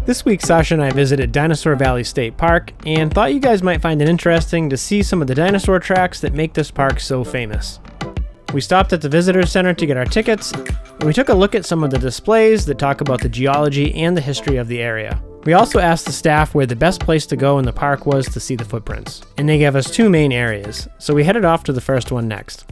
This week, Sasha and I visited Dinosaur Valley State Park and thought you guys might find it interesting to see some of the dinosaur tracks that make this park so famous. We stopped at the visitor center to get our tickets, and we took a look at some of the displays that talk about the geology and the history of the area. We also asked the staff where the best place to go in the park was to see the footprints, and they gave us two main areas, so we headed off to the first one next.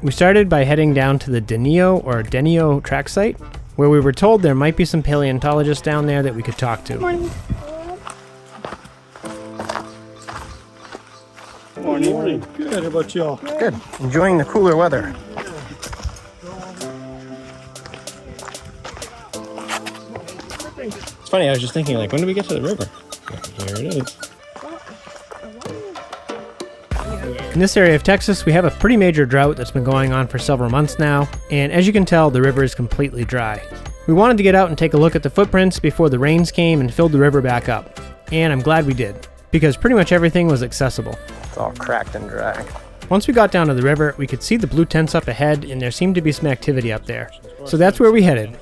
We started by heading down to the Denio Track site, where we were told there might be some paleontologists down there that we could talk to. Morning. Morning. Good. How about y'all? Good. Enjoying the cooler weather. It's funny, I was just thinking, like, when do we get to the river? Here it is. In this area of Texas, we have a pretty major drought that's been going on for several months now, and as you can tell, the river is completely dry. We wanted to get out and take a look at the footprints before the rains came and filled the river back up, and I'm glad we did, because pretty much everything was accessible. It's all cracked and dry. Once we got down to the river, we could see the blue tents up ahead, and there seemed to be some activity up there. So that's where we headed.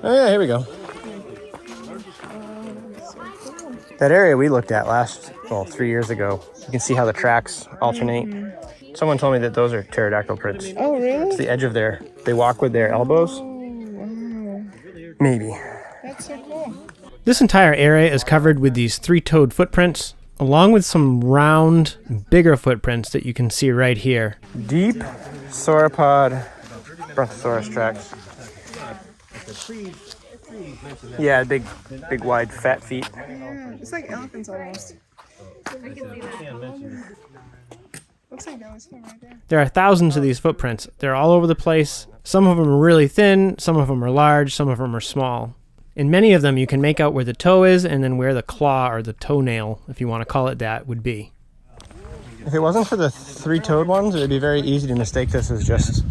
Oh yeah, here we go. That area we looked at 3 years ago, you can see how the tracks alternate. Someone told me that those are pterodactyl prints. Oh, really? It's the edge of they walk with their elbows. Oh, wow. Maybe. That's so cool. This entire area is covered with these three-toed footprints, along with some round, bigger footprints that you can see right here. Deep Sauropod Tracks. Yeah, big, wide, fat feet. Yeah, it's like elephants almost. Looks like that was him right there. There are thousands of these footprints. They're all over the place. Some of them are really thin, some of them are large, some of them are small. In many of them, you can make out where the toe is and then where the claw or the toenail, if you want to call it that, would be. If it wasn't for the three-toed ones, it would be very easy to mistake this as just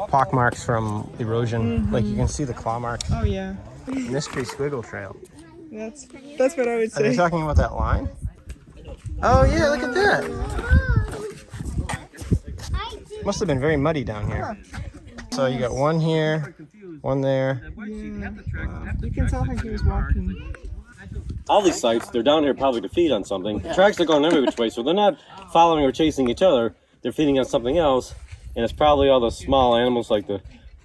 pock marks from erosion. Like you can see the claw marks. Oh, yeah. Mystery Squiggle Trail. That's what I would Are they say. talking about that line? Oh yeah, look at that. Must have been very muddy down here. So you got one here, one there. Yeah. You can tell how he was walking. All these sites, they're down here probably to feed on something. Tracks are going every which way, so they're not following or chasing each other. They're feeding on something else, and it's probably all the small animals like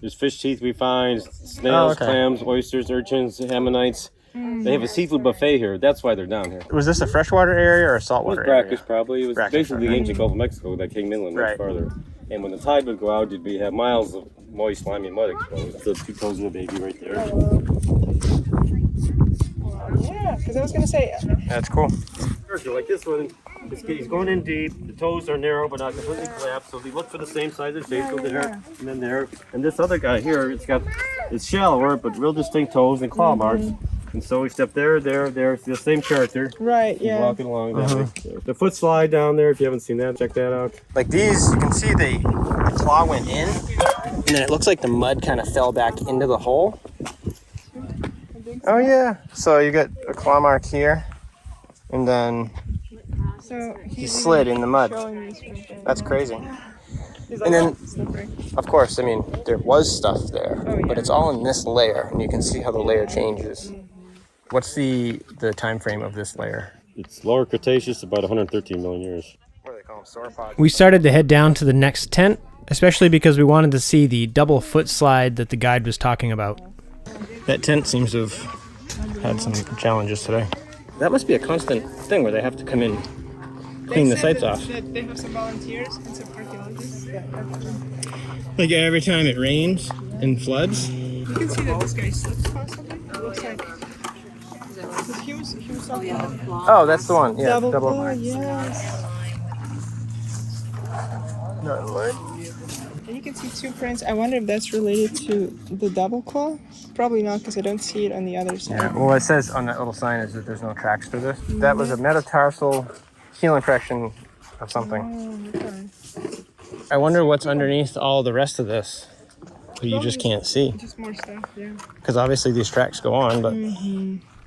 there's fish teeth we find, snails, clams, oysters, urchins, ammonites. They have a seafood buffet here. That's why they're down here. Was this a freshwater area or a saltwater area? Brackish, probably. It was basically the ancient Gulf of Mexico that came inland much farther. And when the tide would go out, you'd have miles of moist, slimy mud exposed. The two toes of the baby right there. Yeah, because I was going to say... That's cool. Like this one, he's going in deep. The toes are narrow but not completely collapsed, so we look for the same size as shape. Go there and then there. And this other guy here, it's shallower but real distinct toes and claw marks. And so we step there. It's the same character. Right, yeah. Walking along that way. The foot slide down there, if you haven't seen that, check that out. Like these, you can see the claw went in, and then it looks like the mud kind of fell back into the hole. Oh yeah. So you got a claw mark here, and then So he slid in the mud. That's crazy. And then, of course, I mean, there was stuff there, but it's all in this layer, and you can see how the layer changes. What's the time frame of this layer? It's lower Cretaceous, about 113 million years. What do they call them? Sauropods. We started to head down to the next tent, especially because we wanted to see the double foot slide that the guide was talking about. That tent seems to have had some challenges today. That must be a constant thing where they have to come in, clean the sites off. They have some volunteers and some archaeologists. Like every time it rains and floods. You can see that this guy slipped possibly. It looks like... He was talking about... Oh, that's the one. Yeah, double claw, yes. No, what? And you can see two prints. I wonder if that's related to the double claw. Probably not, because I don't see it on the other side. Yeah, well, it says on that little sign is that there's no tracks for this. That was a metatarsal heel impression of something. Oh, okay. I wonder what's underneath all the rest of this. You just can't see. Just more stuff, yeah. Because obviously these tracks go on, but...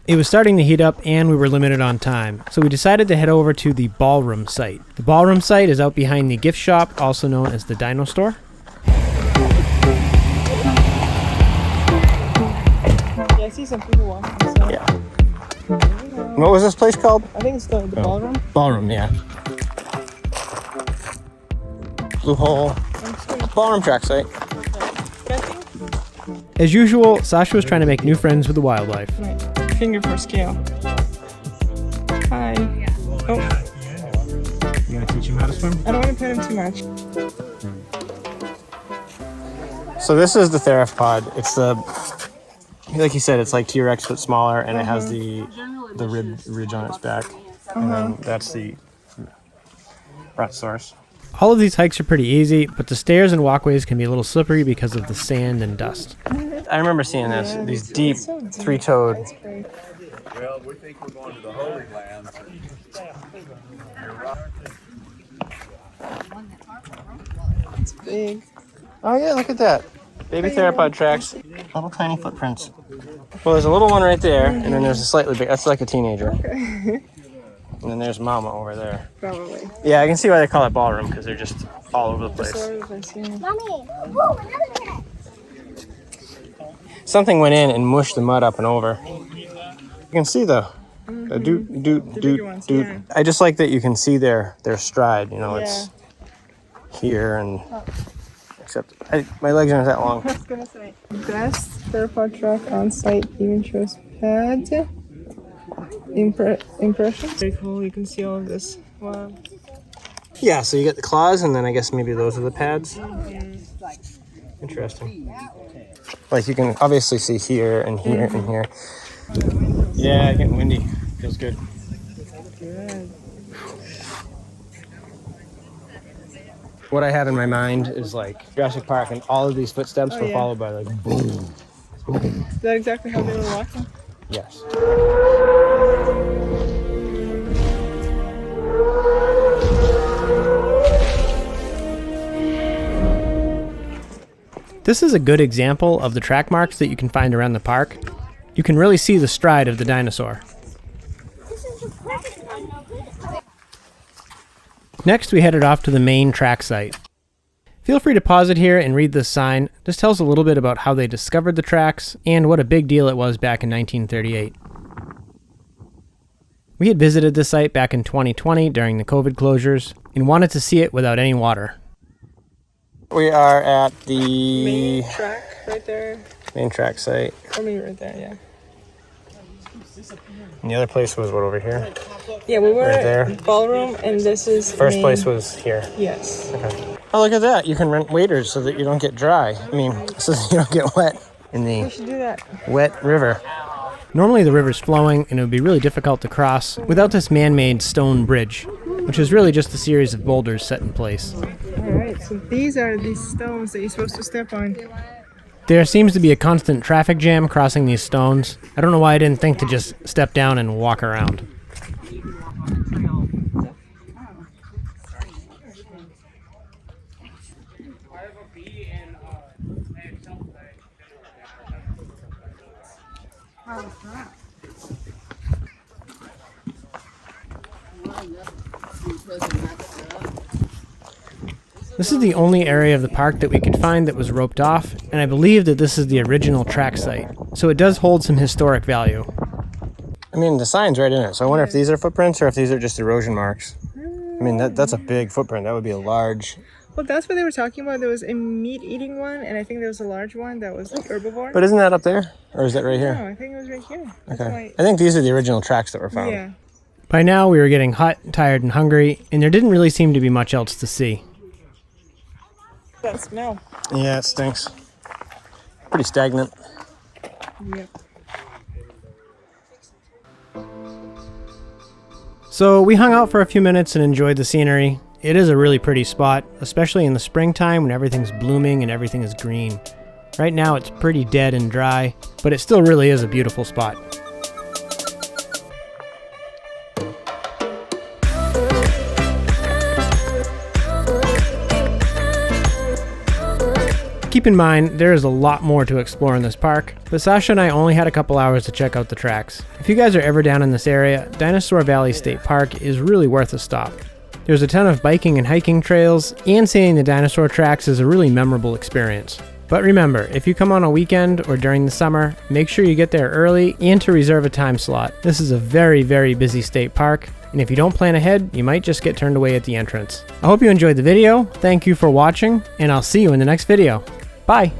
It was starting to heat up and we were limited on time, so we decided to head over to the Ballroom site. The Ballroom site is out behind the gift shop, also known as the Dino Store. Yeah, I see see some people walking. So. Yeah. What was this place called? I think it's the Ballroom. Ballroom, yeah. Blue Hole. Ballroom track site. As usual, Sasha was trying to make new friends with the wildlife. Right. Finger for scale. Hi. Oh. You gonna teach him how to swim? I don't want to pet him too much. So this is the theropod. It's the, like you said, it's like T-Rex but smaller, and it has the ridge on its back. And then that's the Brontosaurus. All of these hikes are pretty easy, but the stairs and walkways can be a little slippery because of the sand and dust. I remember seeing this, these deep, three-toed. Well, we think we're going to the Holy Land. It's big. Oh yeah, look at that. Baby Sauropod Tracks. Little tiny footprints. Well, there's a little one right there, and then there's a slightly big, that's like a teenager. Okay. And then there's Mama over there. Probably. Yeah, I can see why they call it Ballroom, because they're just all over the place. Just all over the place, yeah. Mommy, whoa, another cat. Something went in and mushed the mud up and over. You can see the doot. Yeah. I just like that you can see their stride, you know, it's here and except my legs aren't that long. I was gonna say best Sauropod track on site even shows pad impressions. Very cool, you can see all of this. Wow. Yeah, so you get the claws and then I guess maybe those are the pads. Interesting. Like you can obviously see here and here and here. Yeah, getting windy. Feels good. Good. What I have in my mind is like Jurassic Park, and all of these footsteps were followed by like boom, boom. Is that exactly how they were walking? Yes. This is a good example of the track marks that you can find around the park. You can really see the stride of the dinosaur. Next, we headed off to the main track site. Feel free to pause it here and read this sign. This tells a little bit about how they discovered the tracks and what a big deal it was back in 1938. We had visited this site back in 2020 during the COVID closures and wanted to see it without any water. We are at the Main track right there. main track site. Or maybe right there, yeah. And the other place was what, over here? Yeah, we were Right there. at Ballroom, and this is First main. place was here. Yes. Okay. Oh, look at that. You can rent waders so that you don't get dry. I mean, so that you don't get wet in We the should do that. wet river. Normally the river's flowing and it would be really difficult to cross without this man-made stone bridge, which is really just a series of boulders set in place. Alright, so these are these stones that you're supposed to step on. There seems to be a constant traffic jam crossing these stones. I don't know why I didn't think to just step down and walk around. This is the only area of the park that we could find that was roped off, and I believe that this is the original track site, so it does hold some historic value. I mean, the sign's right in it, so I wonder if these are footprints or if these are just erosion marks. I mean, that's a big footprint. That would be a large... Well, that's what they were talking about. There was a meat-eating one, and I think there was a large one that was like herbivore. But isn't that up there? Or is that right here? No, I think it was right here. That's Okay. I think these are the original tracks that were found. Yeah. By now, we were getting hot, tired, and hungry, and there didn't really seem to be much else to see. That smell. Yeah, it stinks. Pretty stagnant. Yep. So we hung out for a few minutes and enjoyed the scenery. It is a really pretty spot, especially in the springtime when everything's blooming and everything is green. Right now it's pretty dead and dry, but it still really is a beautiful spot. Keep in mind, there is a lot more to explore in this park, but Sasha and I only had a couple hours to check out the tracks. If you guys are ever down in this area, Dinosaur Valley State Park is really worth a stop. There's a ton of biking and hiking trails, and seeing the dinosaur tracks is a really memorable experience. But remember, if you come on a weekend or during the summer, make sure you get there early and to reserve a time slot. This is a very, very busy state park, and if you don't plan ahead, you might just get turned away at the entrance. I hope you enjoyed the video, thank you for watching, and I'll see you in the next video. Bye!